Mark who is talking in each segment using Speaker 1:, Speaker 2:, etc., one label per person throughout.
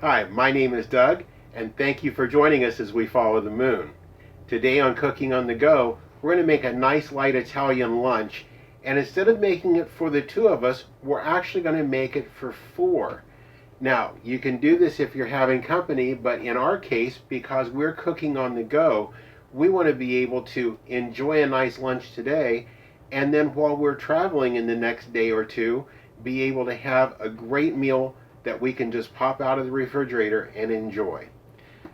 Speaker 1: Hi, my name is Doug, and thank you for joining us as we follow the moon. Today on Cooking on the Go, we're going to make a nice light Italian lunch, and instead of making it for the two of us, we're actually going to make it for four. Now, you can do this if you're having company, but in our case, because we're cooking on the go, we want to be able to enjoy a nice lunch today, and then while we're traveling in the next day or two, be able to have a great meal that we can just pop out of the refrigerator and enjoy.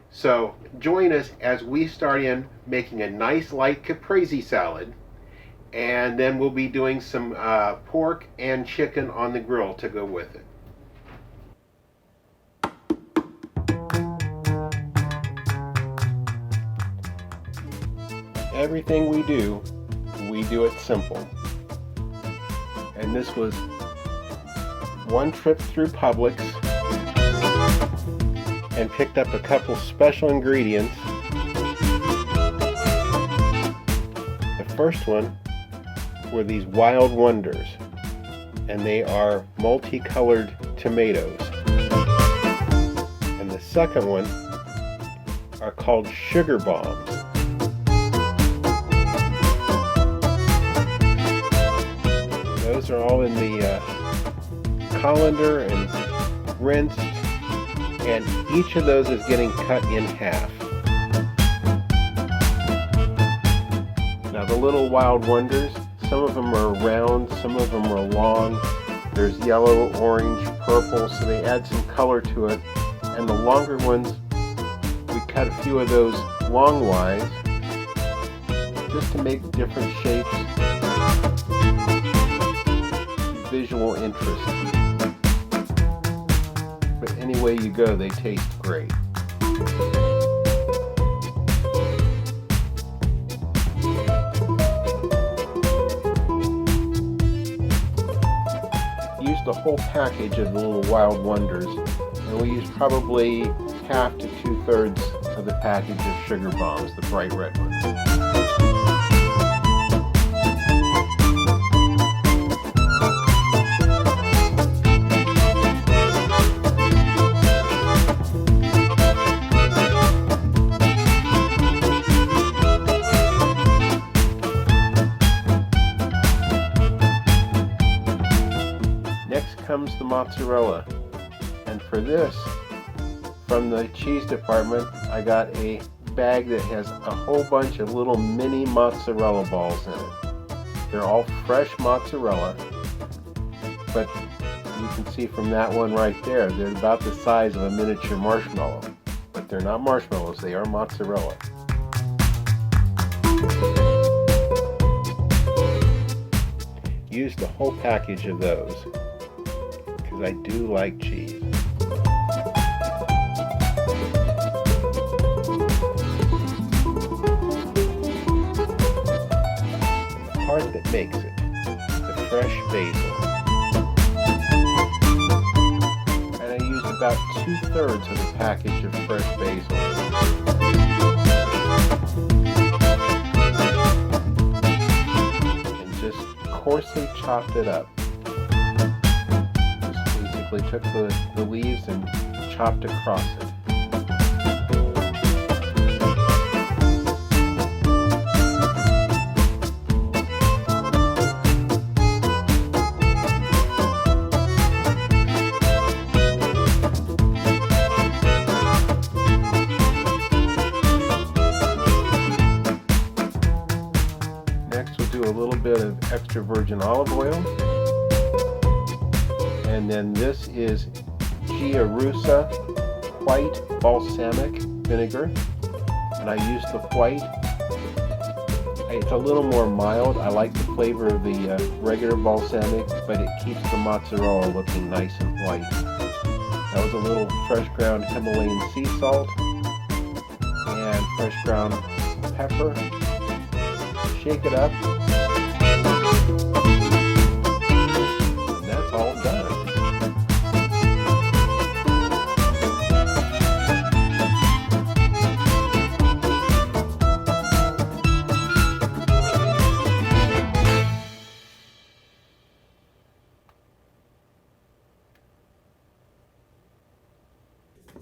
Speaker 1: So join us as we start in making a nice light caprese salad, and then we'll be doing some pork and chicken on the grill to go with it. Everything we do it simple. And this was one trip through Publix and picked up a couple special ingredients. The first one were these Wild Wonders, and they are multicolored tomatoes. And the second one are called sugar bombs. Those are all in the colander and rinsed, and each of those is getting cut in half. Now the little Wild Wonders, some of them are round, some of them are long. There's yellow, orange, purple, so they add some color to it. And the longer ones, we cut a few of those longwise just to make different shapes. Visual interest. But any way you go, they taste great. Used the whole package of the little Wild Wonders, and we used probably half to 2/3 of the package of sugar bombs, the bright red ones. Comes the mozzarella, and for this, from the cheese department, I got a bag that has a whole bunch of little mini mozzarella balls in it. They're all fresh mozzarella, but you can see from that one right there, they're about the size of a miniature marshmallow, but they're not marshmallows, they are mozzarella. Use the whole package of those, because I do like cheese. And the part that makes it, the fresh basil. And I used about 2/3 of the package of fresh basil. And just coarsely chopped it up. Took the leaves and chopped across it. Next we'll do a little bit of extra virgin olive oil. And then this is Caprese white balsamic vinegar, and I use the white. It's a little more mild. I like the flavor of the regular balsamic, but it keeps the mozzarella looking nice and white. That was a little fresh ground Himalayan sea salt and fresh ground pepper. Shake it up, and that's all done.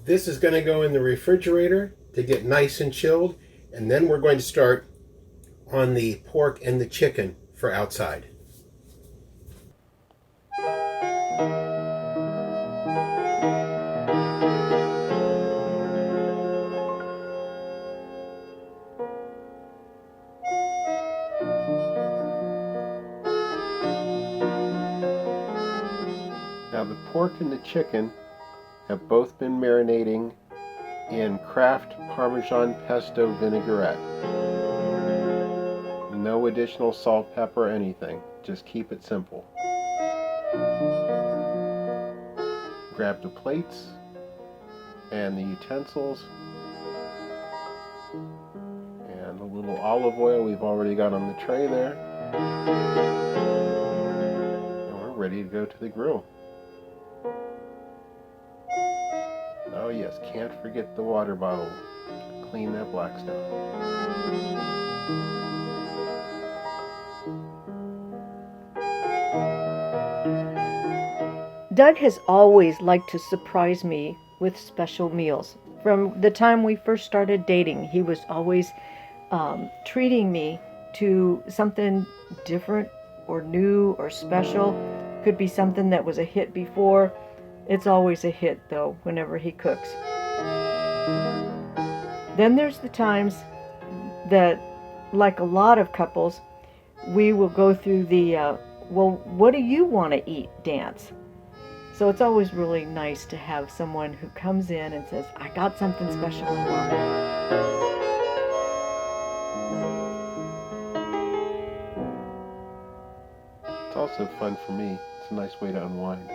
Speaker 1: This is going to go in the refrigerator to get nice and chilled, and then we're going to start on the pork and the chicken for outside. Now the pork and the chicken have both been marinating in Kraft Parmesan pesto vinaigrette. No additional salt, pepper, anything. Just keep it simple. Grab the plates and the utensils and a little olive oil we've already got on the tray there. And we're ready to go to the grill. Oh yes, can't forget the water bottle. Clean that blackstone.
Speaker 2: Doug has always liked to surprise me with special meals. From the time we first started dating, he was always treating me to something different or new or special. Could be something that was a hit before. It's always a hit, though, whenever he cooks. Then there's the times that, like a lot of couples, we will go through the, well, what do you want to eat dance? So it's always really nice to have someone who comes in and says, I got something special in mind.
Speaker 1: It's also fun for me. It's a nice way to unwind.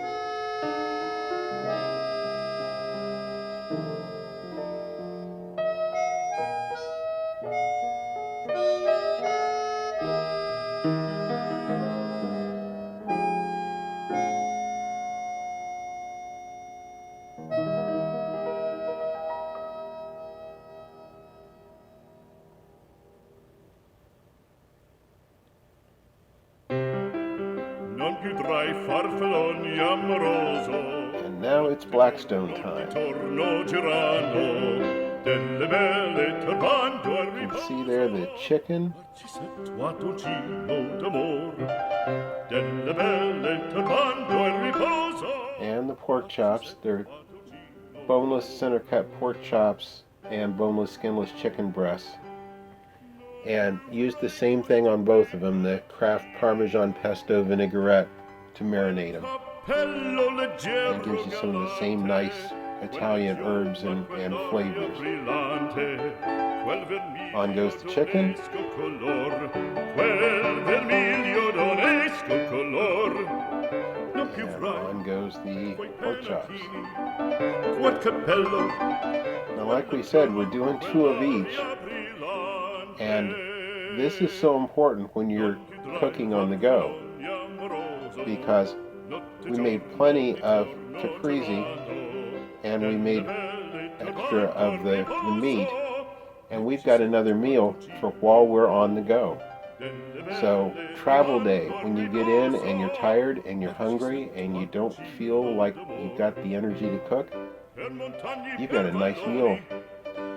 Speaker 1: And now it's Blackstone time. You can see there the chicken and the pork chops. They're boneless center cut pork chops and boneless skinless chicken breasts. And use the same thing on both of them, the Kraft Parmesan pesto vinaigrette to marinate them. And gives you some of the same nice Italian herbs and flavors. On goes the chicken. And on goes the pork chops. Now, like we said, we're doing 2 of each. And this is so important when you're cooking on the go, because we made plenty of caprese and we made extra of the meat, and we've got another meal for while we're on the go. So travel day, when you get in and you're tired and you're hungry and you don't feel like you've got the energy to cook, you've got a nice meal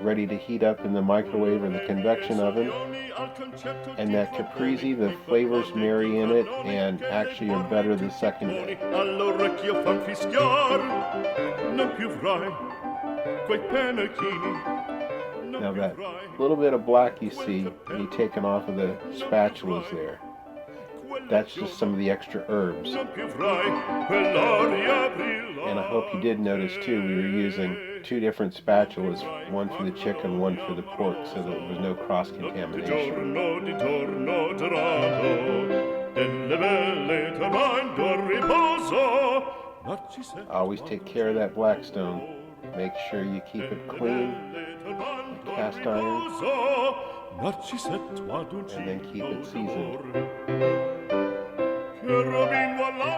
Speaker 1: ready to heat up in the microwave or the convection oven. And that caprese, the flavors marry in it and actually are better the second day. Now that little bit of black you see me taking off of the spatulas there, that's just some of the extra herbs. And I hope you did notice too, we were using 2 different spatulas, one for the chicken, one for the pork, so that there was no cross-contamination. Always take care of that blackstone. Make sure you keep it clean, like cast iron, and then keep it seasoned.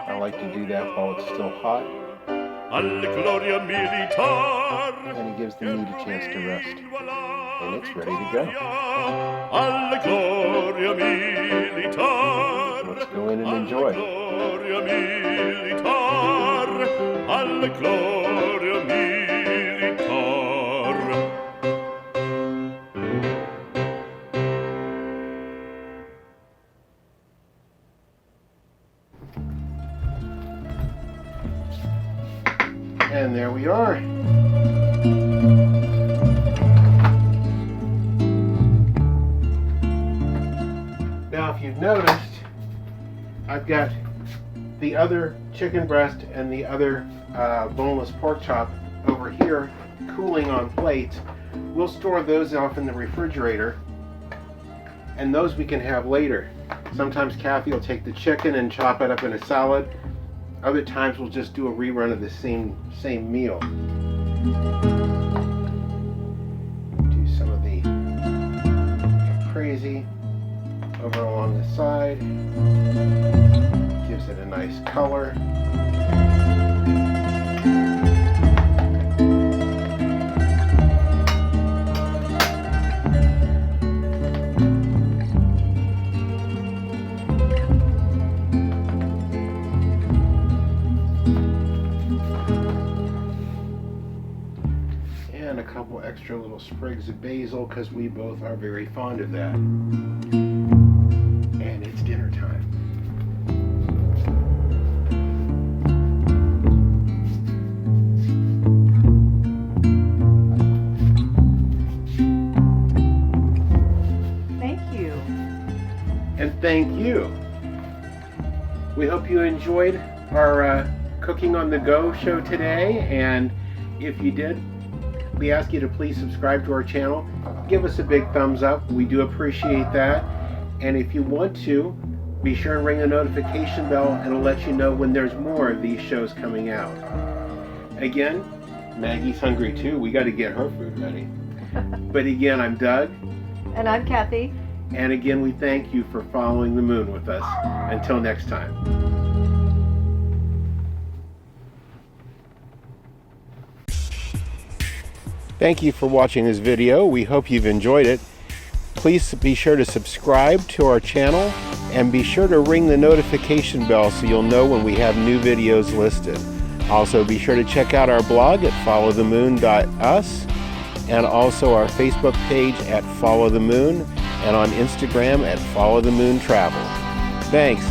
Speaker 1: I like to do that while it's still hot, and it gives the meat a chance to rest, and it's ready to go. Let's go in and enjoy. Alle gloria militar. And there we are. Now, if you've noticed, I've got the other chicken breast and the other boneless pork chop over here cooling on plates. We'll store those off in the refrigerator, and those we can have later. Sometimes Kathy will take the chicken and chop it up in a salad. Other times we'll just do a rerun of the same meal. Do some of the caprese over along the side. Gives it a nice color. And a couple extra little sprigs of basil because we both are very fond of that. And it's dinner time.
Speaker 2: Thank you.
Speaker 1: And thank you. We hope you enjoyed our Cooking on the Go show today, and if you did, we ask you to please subscribe to our channel. Give us a big thumbs up. We do appreciate that. And if you want to, be sure and ring the notification bell, and it'll let you know when there's more of these shows coming out. Again, Maggie's hungry too. We got to get her food ready. But again, I'm Doug.
Speaker 2: And I'm Kathy.
Speaker 1: And again, we thank you for following the moon with us. Until next time. Thank you for watching this video. We hope you've enjoyed it. Please be sure to subscribe to our channel and be sure to ring the notification bell so you'll know when we have new videos listed. Also, be sure to check out our blog at followthemoon.us and also our Facebook page at Follow the Moon and on Instagram at Follow the Moon Travel. Thanks.